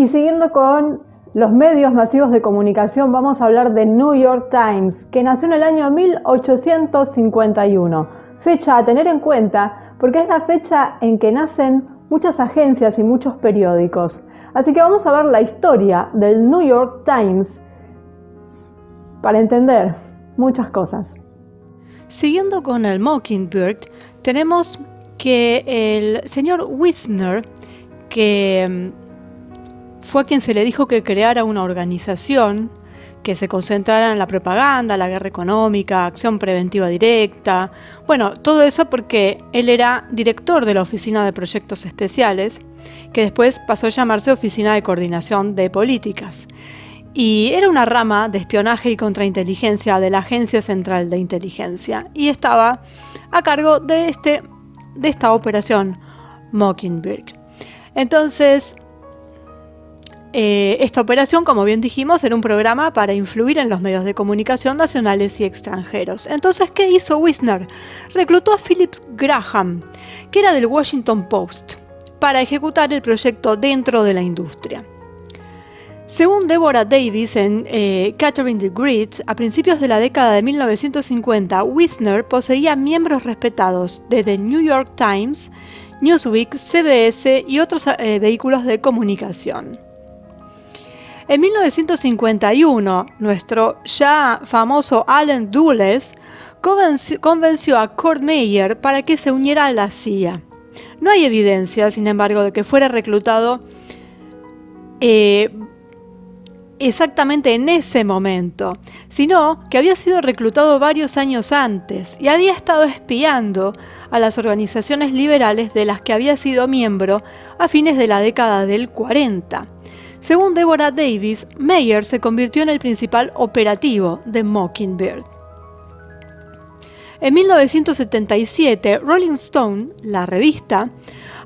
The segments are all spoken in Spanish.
Y siguiendo con los medios masivos de comunicación, vamos a hablar de New York Times, que nació en el año 1851. Fecha a tener en cuenta porque es la fecha en que nacen muchas agencias y muchos periódicos. Así que vamos a ver la historia del New York Times para entender muchas cosas. Siguiendo con el Mockingbird, tenemos que el señor Wisner, que fue a quien se le dijo que creara una organización que se concentrara en la propaganda, la guerra económica, acción preventiva directa. Bueno, todo eso porque él era director de la Oficina de Proyectos Especiales, que después pasó a llamarse Oficina de Coordinación de Políticas. Y era una rama de espionaje y contrainteligencia de la Agencia Central de Inteligencia. Y estaba a cargo de esta operación Mockingbird. Entonces, esta operación, como bien dijimos, era un programa para influir en los medios de comunicación nacionales y extranjeros. Entonces, ¿qué hizo Wisner? Reclutó a Philip Graham, que era del Washington Post, para ejecutar el proyecto dentro de la industria. Según Deborah Davis en Catherine the Great, a principios de la década de 1950, Wisner poseía miembros respetados de The New York Times, Newsweek, CBS y otros vehículos de comunicación. En 1951, nuestro ya famoso Allen Dulles convenció a Kurt Meyer para que se uniera a la CIA. No hay evidencia, sin embargo, de que fuera reclutado exactamente en ese momento, sino que había sido reclutado varios años antes y había estado espiando a las organizaciones liberales de las que había sido miembro a fines de la década del 40. Según Deborah Davis, Meyer se convirtió en el principal operativo de Mockingbird. En 1977, Rolling Stone, la revista,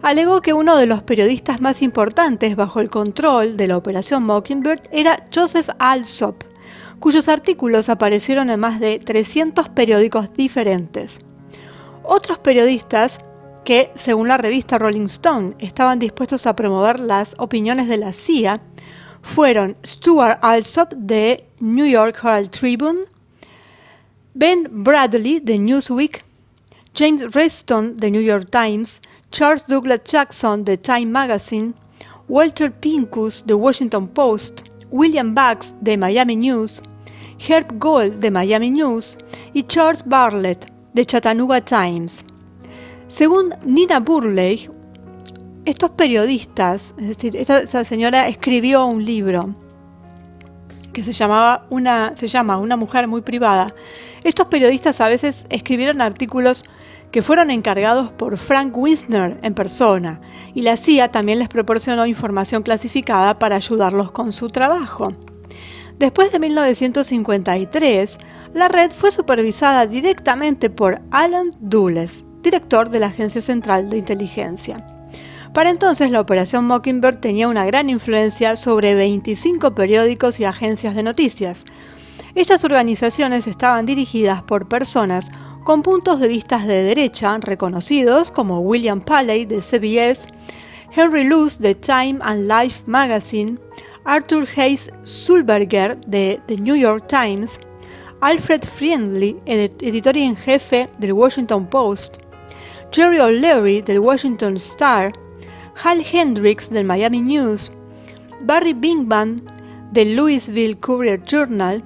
alegó que uno de los periodistas más importantes bajo el control de la Operación Mockingbird era Joseph Alsop, cuyos artículos aparecieron en más de 300 periódicos diferentes. Otros periodistas que, según la revista Rolling Stone, estaban dispuestos a promover las opiniones de la CIA, fueron Stuart Alsop de New York Herald Tribune, Ben Bradley de Newsweek, James Reston de New York Times, Charles Douglas Jackson de Time Magazine, Walter Pincus de Washington Post, William Bax de Miami News, Herb Gold de Miami News y Charles Bartlett de Chattanooga Times. Según Nina Burleigh, estos periodistas, es decir, esta señora escribió un libro que se llama Una mujer muy privada. Estos periodistas a veces escribieron artículos que fueron encargados por Frank Wisner en persona, y la CIA también les proporcionó información clasificada para ayudarlos con su trabajo. Después de 1953, la red fue supervisada directamente por Allen Dulles, director de la Agencia Central de Inteligencia. Para entonces, la Operación Mockingbird tenía una gran influencia sobre 25 periódicos y agencias de noticias. Estas organizaciones estaban dirigidas por personas con puntos de vista de derecha reconocidos como William Paley de CBS, Henry Luce de Time and Life Magazine, Arthur Hayes Sulberger de The New York Times, Alfred Friendly, editor en jefe del Washington Post, Jerry O'Leary del Washington Star, Hal Hendricks del Miami News, Barry Bingham del Louisville Courier Journal,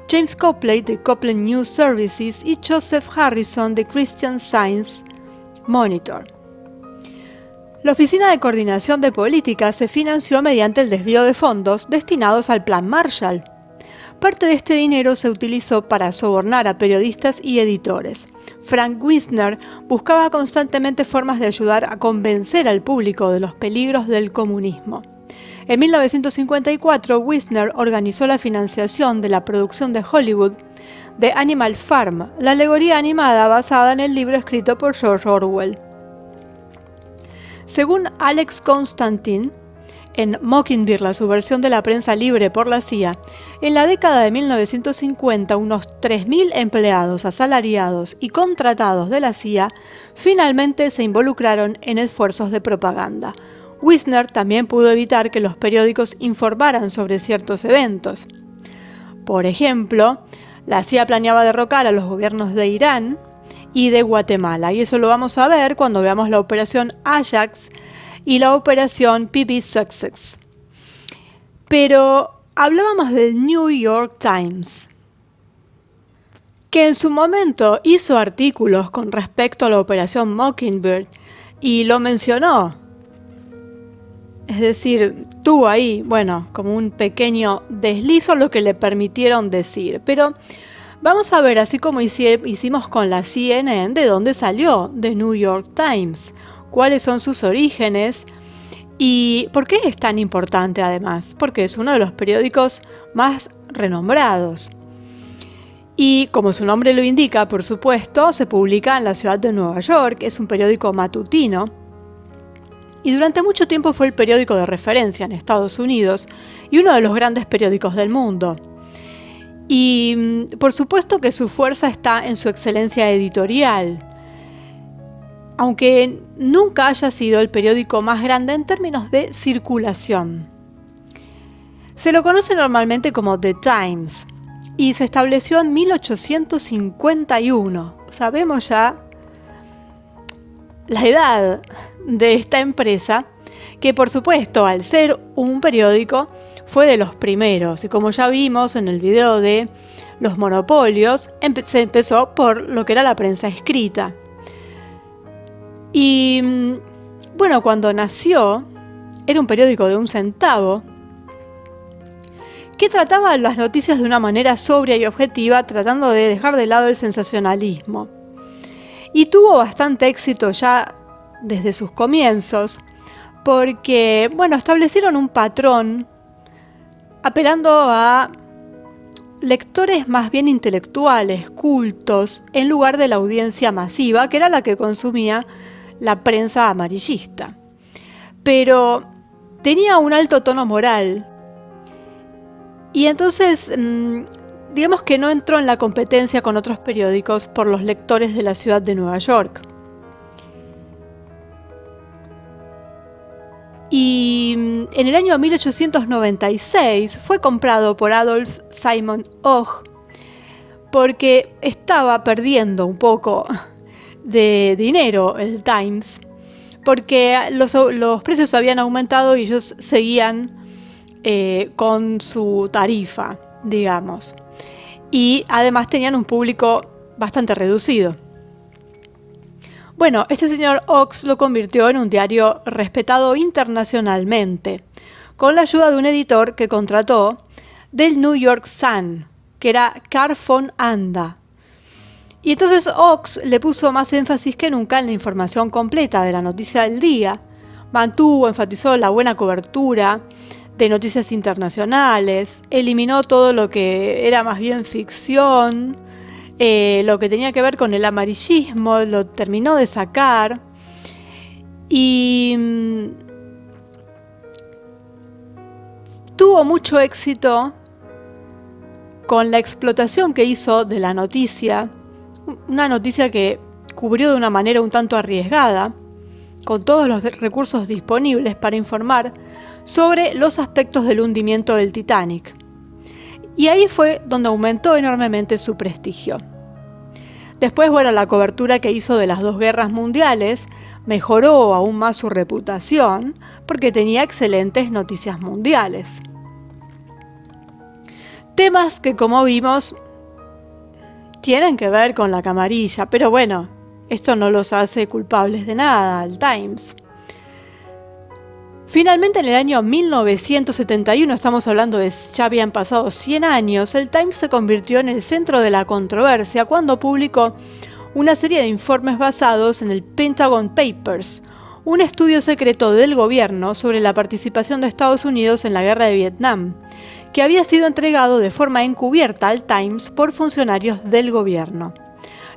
James Copley de Copeland News Services y Joseph Harrison de Christian Science Monitor. La Oficina de Coordinación de Políticas se financió mediante el desvío de fondos destinados al Plan Marshall. Parte de este dinero se utilizó para sobornar a periodistas y editores. Frank Wisner buscaba constantemente formas de ayudar a convencer al público de los peligros del comunismo. En 1954, Wisner organizó la financiación de la producción de Hollywood de Animal Farm, la alegoría animada basada en el libro escrito por George Orwell. Según Alex Constantine, en Mockingbird, la subversión de la prensa libre por la CIA, en la década de 1950 unos 3.000 empleados asalariados y contratados de la CIA finalmente se involucraron en esfuerzos de propaganda. Wisner también pudo evitar que los periódicos informaran sobre ciertos eventos. Por ejemplo, la CIA planeaba derrocar a los gobiernos de Irán y de Guatemala, y eso lo vamos a ver cuando veamos la operación Ajax y la operación PB Success. Pero hablábamos del New York Times, que en su momento hizo artículos con respecto a la operación Mockingbird y lo mencionó. Es decir, tuvo ahí, como un pequeño deslizo lo que le permitieron decir. Pero vamos a ver, así como hicimos con la CNN, de dónde salió The New York Times, cuáles son sus orígenes y por qué es tan importante además, porque es uno de los periódicos más renombrados. Y como su nombre lo indica, por supuesto, se publica en la ciudad de Nueva York, es un periódico matutino. Y durante mucho tiempo fue el periódico de referencia en Estados Unidos y uno de los grandes periódicos del mundo. Y por supuesto que su fuerza está en su excelencia editorial, aunque nunca haya sido el periódico más grande en términos de circulación. Se lo conoce normalmente como The Times y se estableció en 1851. Sabemos ya la edad de esta empresa, que por supuesto al ser un periódico fue de los primeros, y como ya vimos en el video de los monopolios, se empezó por lo que era la prensa escrita. Y cuando nació era un periódico de 1 centavo que trataba las noticias de una manera sobria y objetiva, tratando de dejar de lado el sensacionalismo. Y tuvo bastante éxito ya desde sus comienzos, porque, establecieron un patrón apelando a lectores más bien intelectuales, cultos, en lugar de la audiencia masiva, que era la que consumía la prensa amarillista. Pero tenía un alto tono moral, y entonces digamos que no entró en la competencia con otros periódicos por los lectores de la ciudad de Nueva York. Y en el año 1896 fue comprado por Adolph Simon Ogg porque estaba perdiendo un poco de dinero el Times, porque los precios habían aumentado y ellos seguían con su tarifa, digamos. Y además tenían un público bastante reducido. Este señor Ogg lo convirtió en un diario respetado internacionalmente, con la ayuda de un editor que contrató del New York Sun, que era Carl von Anda. Y entonces Ogg le puso más énfasis que nunca en la información completa de la noticia del día, enfatizó la buena cobertura de noticias internacionales, eliminó todo lo que era más bien ficción, lo que tenía que ver con el amarillismo, lo terminó de sacar, y tuvo mucho éxito con la explotación que hizo de la noticia, una noticia que cubrió de una manera un tanto arriesgada, con todos los recursos disponibles para informar sobre los aspectos del hundimiento del Titanic. Y ahí fue donde aumentó enormemente su prestigio. Después, la cobertura que hizo de las 2 guerras mundiales mejoró aún más su reputación porque tenía excelentes noticias mundiales. Temas que, como vimos, tienen que ver con la camarilla, pero esto no los hace culpables de nada al Times. Finalmente, en el año 1971, estamos hablando de ya habían pasado 100 años, el Times se convirtió en el centro de la controversia cuando publicó una serie de informes basados en el Pentagon Papers, un estudio secreto del gobierno sobre la participación de Estados Unidos en la guerra de Vietnam, que había sido entregado de forma encubierta al Times por funcionarios del gobierno.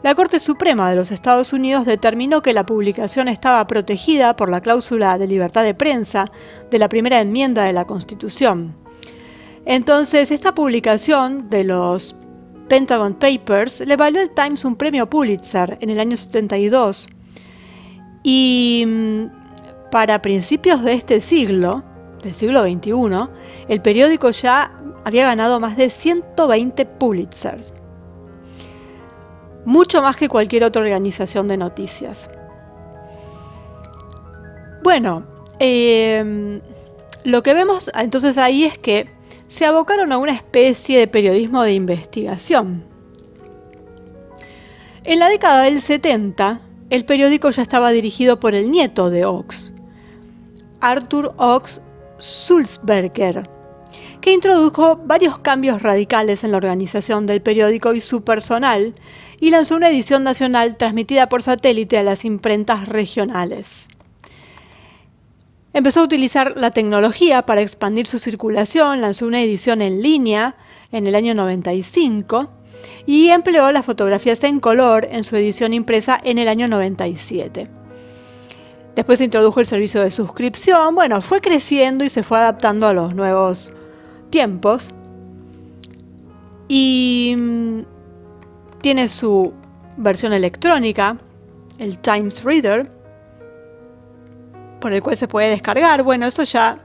La Corte Suprema de los Estados Unidos determinó que la publicación estaba protegida por la cláusula de libertad de prensa de la primera enmienda de la Constitución. Entonces, esta publicación de los Pentagon Papers le valió al Times un premio Pulitzer en el año 72. Y para principios de este siglo, del siglo XXI, el periódico ya había ganado más de 120 Pulitzers. Mucho más que cualquier otra organización de noticias. Bueno, lo que vemos entonces ahí es que se abocaron a una especie de periodismo de investigación. En la década del 70, el periódico ya estaba dirigido por el nieto de Ochs, Arthur Ochs Sulzberger, que introdujo varios cambios radicales en la organización del periódico y su personal, y lanzó una edición nacional transmitida por satélite a las imprentas regionales. Empezó a utilizar la tecnología para expandir su circulación, lanzó una edición en línea en el año 95 y empleó las fotografías en color en su edición impresa en el año 97. Después se introdujo el servicio de suscripción, bueno, fue creciendo y se fue adaptando a los nuevos tiempos y tiene su versión electrónica, el Times Reader, por el cual se puede descargar. Bueno, eso ya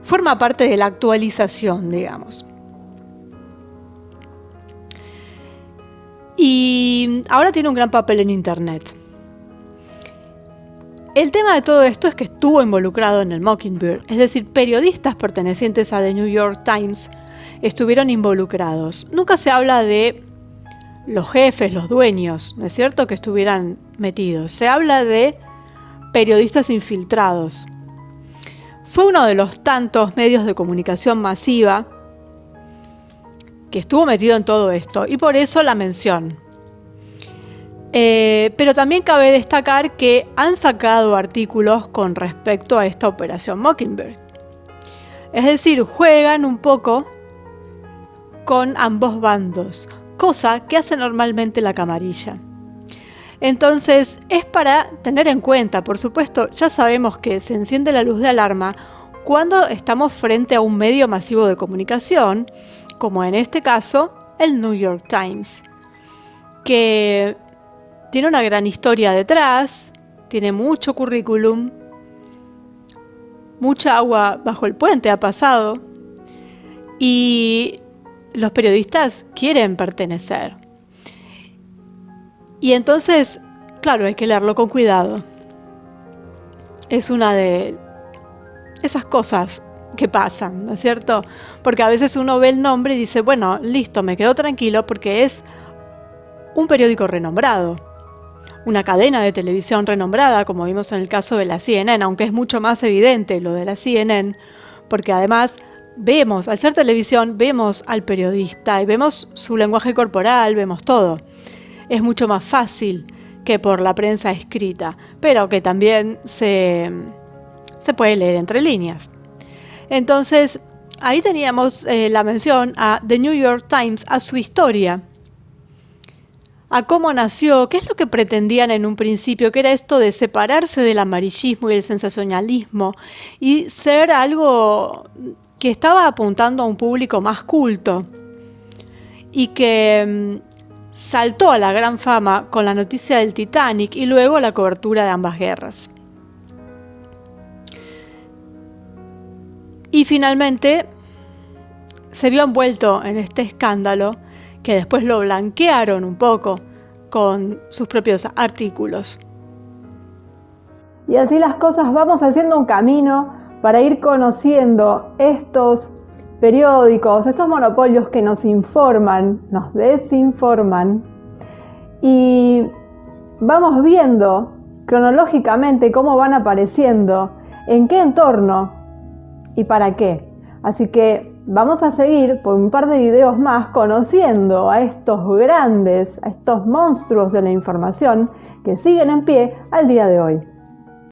forma parte de la actualización, digamos. Y ahora tiene un gran papel en Internet. El tema de todo esto es que estuvo involucrado en el Mockingbird, es decir, periodistas pertenecientes a The New York Times estuvieron involucrados. Nunca se habla de los jefes, los dueños, ¿no es cierto?, que estuvieran metidos. Se habla de periodistas infiltrados. Fue uno de los tantos medios de comunicación masiva que estuvo metido en todo esto, y por eso la mención. Pero también cabe destacar que han sacado artículos con respecto a esta operación Mockingbird. Es decir, juegan un poco con ambos bandos, cosa que hace normalmente la camarilla. Entonces, es para tener en cuenta, por supuesto, ya sabemos que se enciende la luz de alarma cuando estamos frente a un medio masivo de comunicación, como en este caso, el New York Times, que tiene una gran historia detrás, tiene mucho currículum, mucha agua bajo el puente ha pasado, y los periodistas quieren pertenecer. Y entonces, claro, hay que leerlo con cuidado. Es una de esas cosas que pasan, ¿no es cierto? Porque a veces uno ve el nombre y dice, bueno, listo, me quedo tranquilo porque es un periódico renombrado, una cadena de televisión renombrada, como vimos en el caso de la CNN, aunque es mucho más evidente lo de la CNN, porque además vemos, al ser televisión, vemos al periodista y vemos su lenguaje corporal, vemos todo. Es mucho más fácil que por la prensa escrita, pero que también se puede leer entre líneas. Entonces, ahí teníamos la mención a The New York Times, a su historia, a cómo nació, qué es lo que pretendían en un principio, que era esto de separarse del amarillismo y del sensacionalismo y ser algo que estaba apuntando a un público más culto y que saltó a la gran fama con la noticia del Titanic y luego la cobertura de ambas guerras. Y finalmente se vio envuelto en este escándalo que después lo blanquearon un poco con sus propios artículos. Y así las cosas, vamos haciendo un camino para ir conociendo estos periódicos, estos monopolios que nos informan, nos desinforman, y vamos viendo cronológicamente cómo van apareciendo, en qué entorno y para qué. Así que vamos a seguir por un par de videos más conociendo a estos grandes, a estos monstruos de la información que siguen en pie al día de hoy.